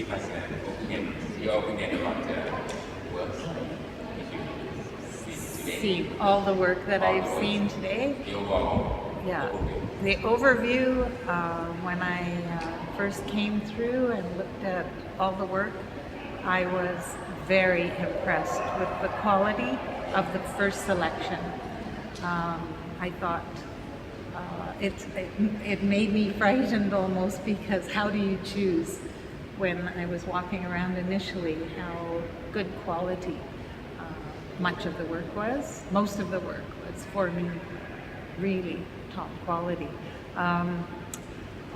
give us an opinion, your opinion about the work if you see today. See all the work that I've seen today. The overall Yeah, overview. the overview, when I first came through and looked at all the work, I was very impressed with the quality of the first selection. I thought it made me frightened almost, because how do you choose when I was walking around initially how good quality much of the work was? Most of the work was, for me, really top quality.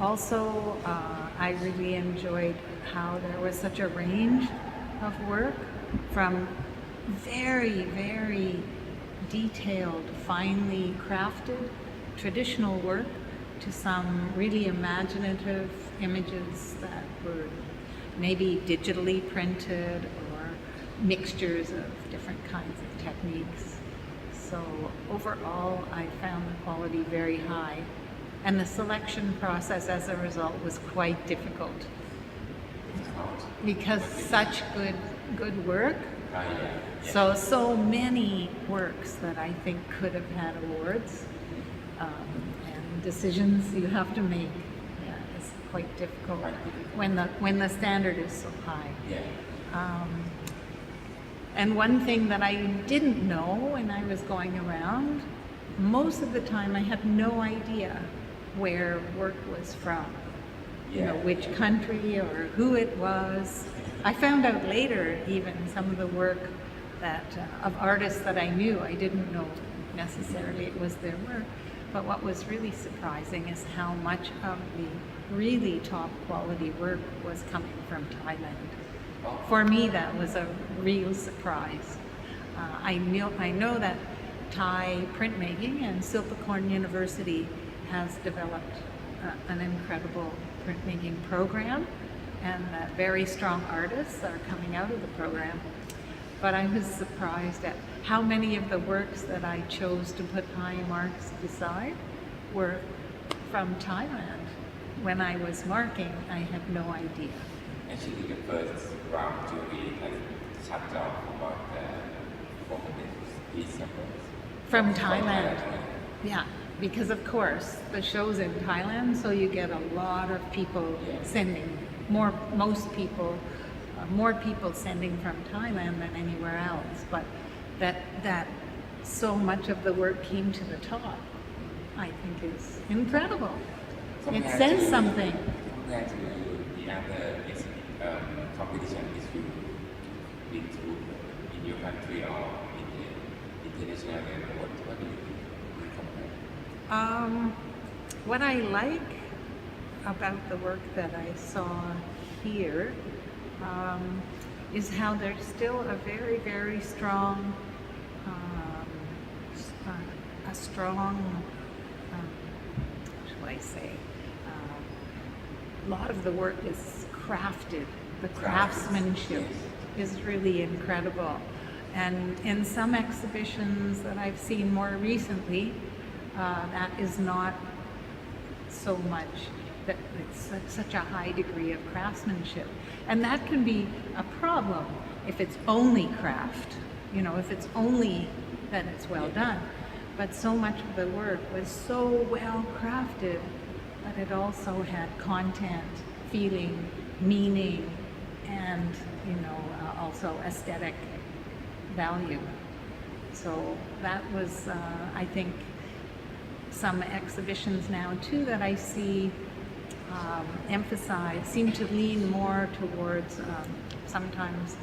Also, I really enjoyed how there was such a range of work, from very, very detailed, finely crafted traditional work to some really imaginative images that were maybe digitally printed or mixtures of different kinds of techniques. So overall, I found the quality very high, and the selection process as a result was quite difficult, because such good work. So many works that I think could have had awards, and decisions you have to make. Yeah, it's quite difficult when the standard is so high. And one thing that I didn't know when I was going around, most of the time I had no idea where work was from, which country or who it was. I found out later, even some of the work that of artists that I knew, I didn't know necessarily it was their work. But what was really surprising is how much of the really top quality work was coming from Thailand. For me, that was a real surprise. I know that Thai printmaking, and Silpakorn University has developed an incredible printmaking program, and that very strong artists are coming out of the program. But I was surprised at how many of the works that I chose to put high marks beside were from Thailand. When I was marking, I had no idea. Actually, the first round jury has shut down about the performance piece of From Thailand. Yeah, because of course the show's in Thailand, so you get a lot of people sending, more people sending from Thailand than anywhere else. But that so much of the work came to the top, I think is incredible. It says something. Compared to the other competition is you been through in your country or in the international level, what do you compare? What I like about the work that I saw here is how there's still a very, very strong, what shall I say? A lot of the work is crafted. The craftsmanship is really incredible. And in some exhibitions that I've seen more recently, that is not so much, that it's such a high degree of craftsmanship. And that can be a problem if it's only craft, if it's only that it's well done. But so much of the work was so well crafted that it also had content, feeling, meaning, and also aesthetic value. So that was, I think, some exhibitions now too that I see seem to lean more towards, sometimes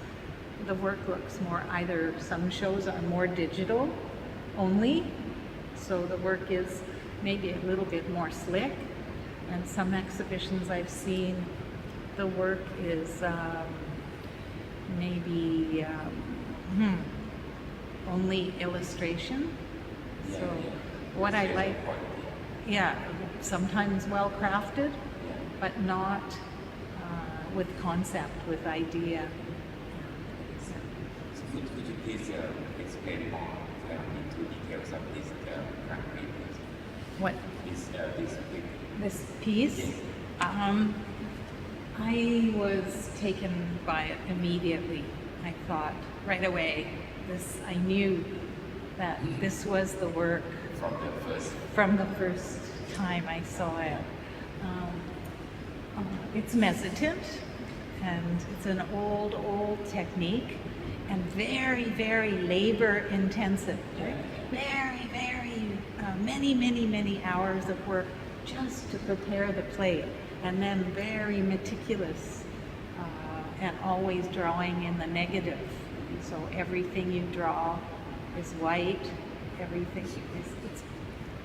the work looks more, either some shows are more digital only, so the work is maybe a little bit more slick, and some exhibitions I've seen, the work is maybe only illustration. So what I like, sometimes well crafted, but not with concept, with idea. So could you please explain more into details of this craft paintings? What? This This piece? Yes. I was taken by it immediately. I thought right away, I knew that this was the work from the first time I saw it. It's mezzotint, and it's an old technique, and very, very labor intensive. Right? Very, many hours of work just to prepare the plate, and then very meticulous and always drawing in the negative. So everything you draw is white, everything it's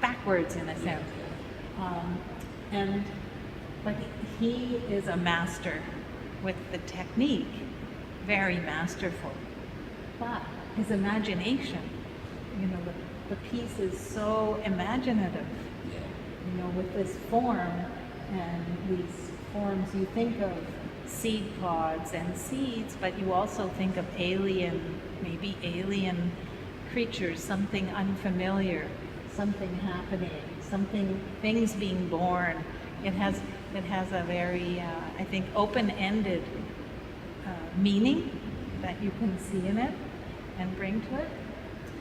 backwards in a sense. But he is a master with the technique, very masterful. But his imagination, the piece is so imaginative, with this form, and these forms you think of seed pods and seeds, but you also think of maybe alien creatures, something unfamiliar, something happening, things being born. It has a very, I think, open-ended meaning that you can see in it and bring to it.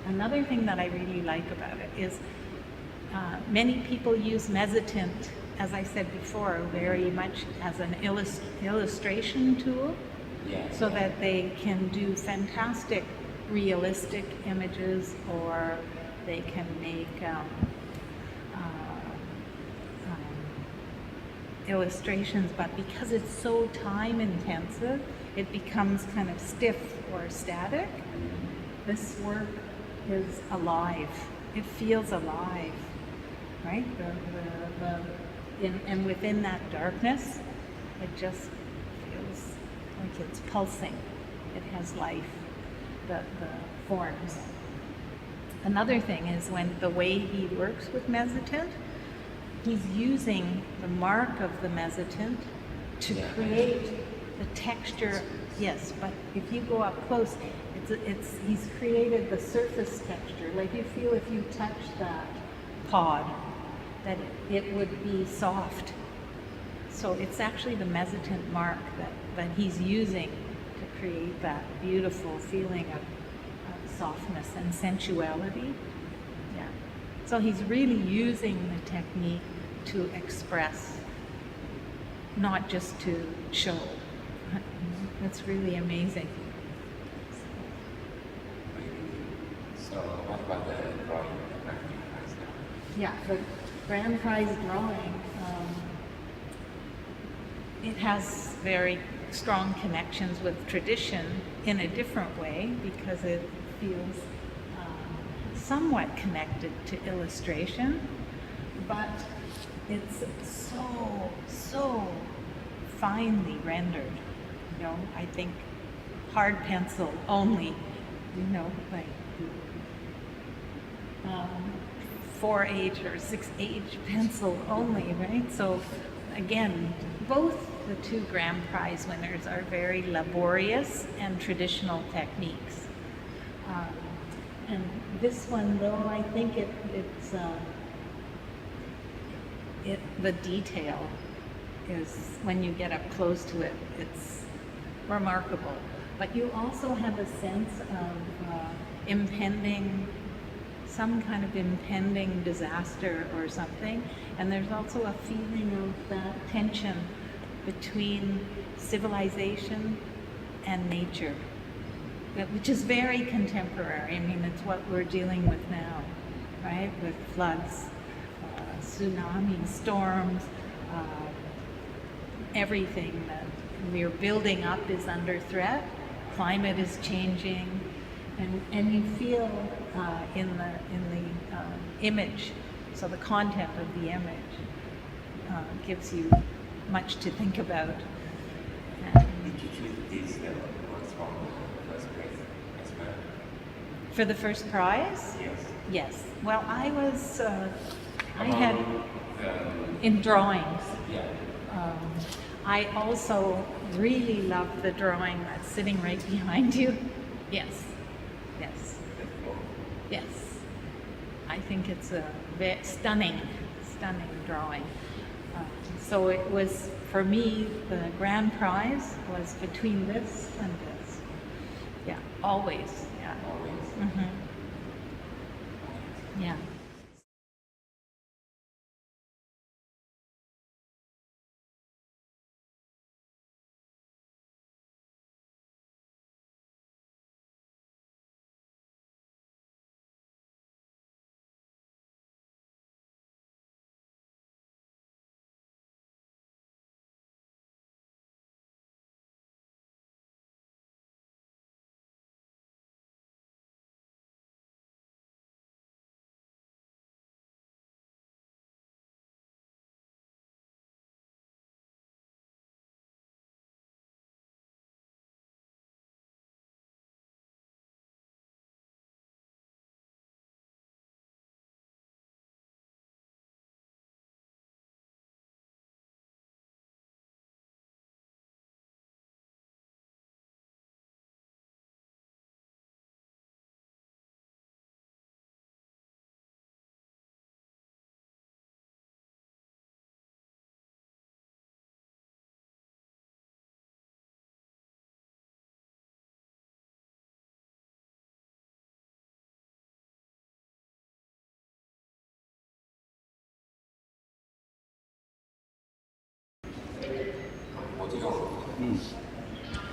Another thing that I really like about it is many people use mezzotint, as I said before, very much as an illustration tool, so that they can do fantastic realistic images, or they can make illustrations, but because it's so time intensive, it becomes kind of stiff or static. This work is alive. It feels alive, right? And within that darkness, it just feels like it's pulsing. It has life, the forms. Another thing is when the way he works with mezzotint, he's using the mark of the mezzotint to create the texture. Yes, but if you go up close, he's created the surface texture. Like you feel if you touch that pod, that it would be soft. So it's actually the mezzotint mark that he's using to create that beautiful feeling of softness and sensuality. Yeah. So he's really using the technique to express, not just to show. That's really amazing. So what about the drawing, the Grand Prize now? Yeah, the Grand Prize drawing, it has very strong connections with tradition in a different way, because it feels somewhat connected to illustration, but it's so finely rendered. I think hard pencil only, like 4H or 6H pencil only, right? So again, both the two Grand Prize winners are very laborious and traditional techniques. And this one, though, I think the detail is, when you get up close to it, it's remarkable. But you also have a sense of some kind of impending disaster or something. And there's also a feeling of that tension between civilization and nature, which is very contemporary. I mean, it's what we're dealing with now, right? With floods, tsunamis, storms, everything that we're building up is under threat. Climate is changing, and you feel in the image. So the content of the image gives you much to think about. Did you choose these works from the first place as well? For the first prize? Yes. Yes. Well, I had in drawings. Yeah. I also really love the drawing that's sitting right behind you. Yes. I think it's a stunning drawing. So it was, for me, the grand prize was between this and this. Yeah, always. Yeah. Always. Yeah.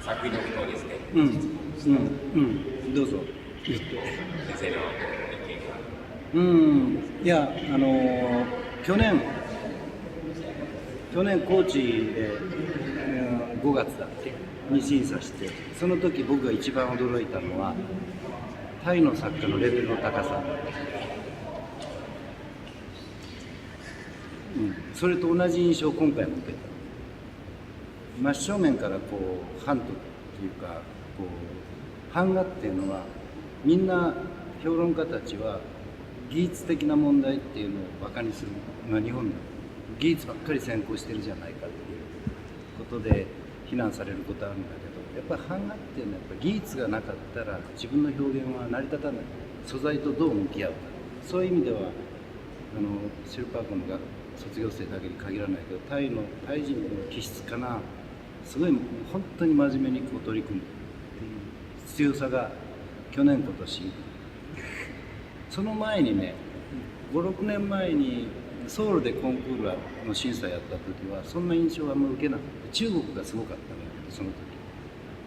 作品のことですね。どうぞ。先生の意見が。いや、去年高知で、5月だっけに審査して、その時僕が一番驚いたのはタイの作家のレベルの高さ、それと同じ印象を今回も受けた。真正面からこうハントっていうかこう版画っていうのはみんな評論家たちは技術的な問題っていうのをバカにする、日本の技術ばっかり先行してるじゃないかっていうことで非難されることあるんだけど、やっぱり版画っていうのはやっぱ技術がなかったら自分の表現は成り立たない。素材とどう向き合うか、そういう意味ではシルパーコの卒業生だけに限らないけどタイ人の気質かな、すごい本当に真面目にこう取り組むっていう強さが去年今年、その前にね5、6年前にソウルでコンクールの審査やった時はそんな印象はあんま受けなかった。中国がすごかったんだけどその時。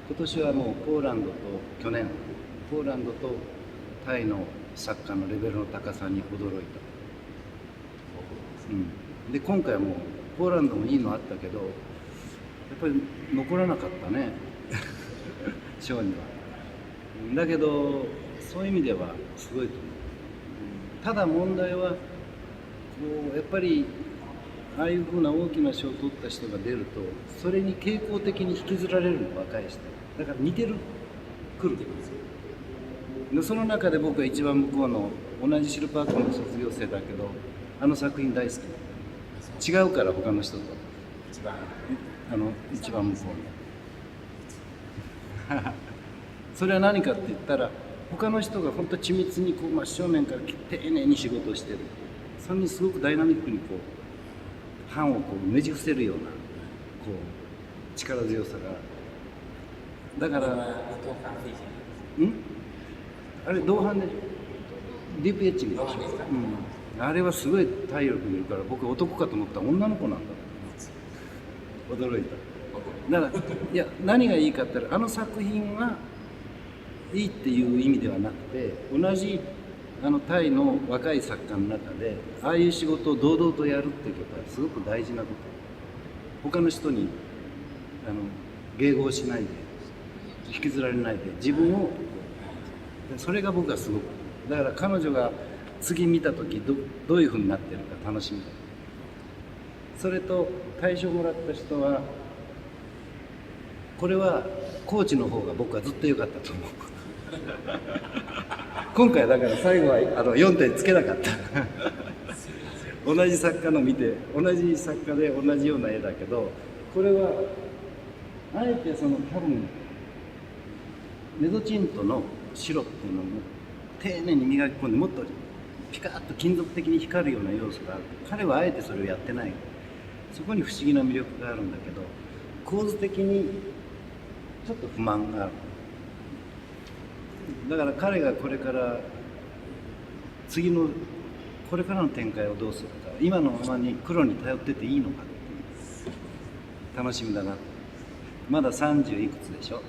今年はもうポーランドとポーランドとタイの作家のレベルの高さに驚いた。で今回はもうポーランドもいいのあったけどやっぱり残らなかったね賞には。だけどそういう意味ではすごいと思う。ただ問題はこうやっぱりああいうふうな大きな賞を取った人が出るとそれに傾向的に引きずられるの、若い人だから似てる来るで、その中で僕は一番向こうの同じシルパーコの卒業生だけどあの作品大好き。違うから他の人と一番向こうのそれは何かって言ったら他の人が本当緻密にこう真正面から丁寧に仕事をしてる。それにすごくダイナミックにこう版をこうねじ伏せるようなこう力強さが。だからあれ同伴でしょ、ディープエッチングでしょ、あれはすごい体力いるから僕男かと思ったら女の子なんだ。驚いた。だからいや何がいいかって言ったらあの作品はいいっていう意味ではなくて同じタイの若い作家の中でああいう仕事を堂々とやるっていうことはすごく大事なこと。他の人に迎合しないで引きずられないで自分を、それが僕はすごくだから彼女が次見た時どういうふうになってるか楽しみだ。それと大賞もらった人はこれはコーチの方が僕はずっと良かったと思う今回だから最後は4点つけなかった同じ作家の見て同じ作家で同じような絵だけどこれはあえてその多分メゾチントの白っていうのを丁寧に磨き込んでもっとピカッと金属的に光るような要素がある。彼はあえてそれをやってない。そこに不思議な魅力があるんだけど、構図的にちょっと不満がある。だから彼がこれから次のこれからの展開をどうするか、今のままに黒に頼ってていいのかっていう楽しみだな。まだ30いくつでしょ。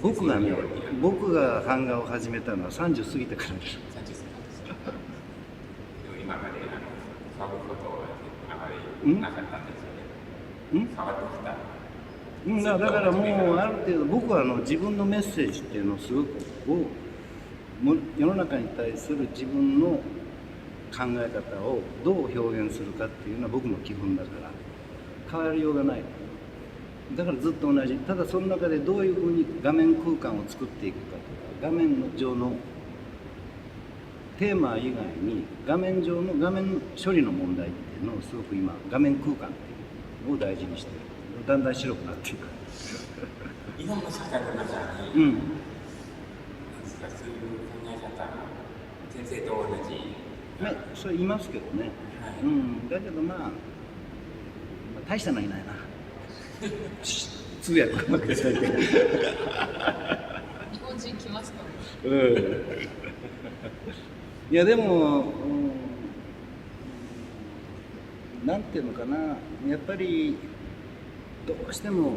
僕が版画を始めたのは30過ぎてからです。30歳なんですよ。でも今まで触ることはあまりなかったんですよね。触ってきた。だからもうある程度僕は自分のメッセージっていうのをすごく世の中に対する自分の考え方をどう表現するかっていうのは僕の基本だから変わりようがない。だからずっと同じ。ただその中でどういうふうに画面空間を作っていくかとか、画面上のテーマ以外に画面上の画面処理の問題っていうのをすごく今画面空間っていうのを大事にしてる。だんだん白くなっていく。日本の社会の中に、そういう考え方、先生と同じ。それ言いますけどね。だけど大したのいないな。通訳うまくしたいけど。日本人来ますか？いやでも、なんていうのかな、やっぱりどうしても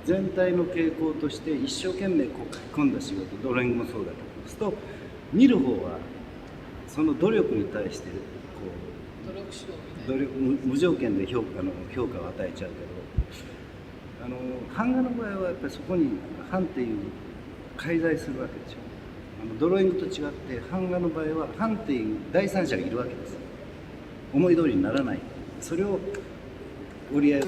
全体の傾向として一生懸命書き込んだ仕事、ドローイングもそうだとすると、見る方はその努力に対して努力賞みたいな。無条件で評価を与えちゃうけど、版画の場合はやっぱりそこに版っていう介在するわけでしょ。ドローイングと違って版画の場合は版っていう第三者がいるわけです。思い通りにならない。それを折り合い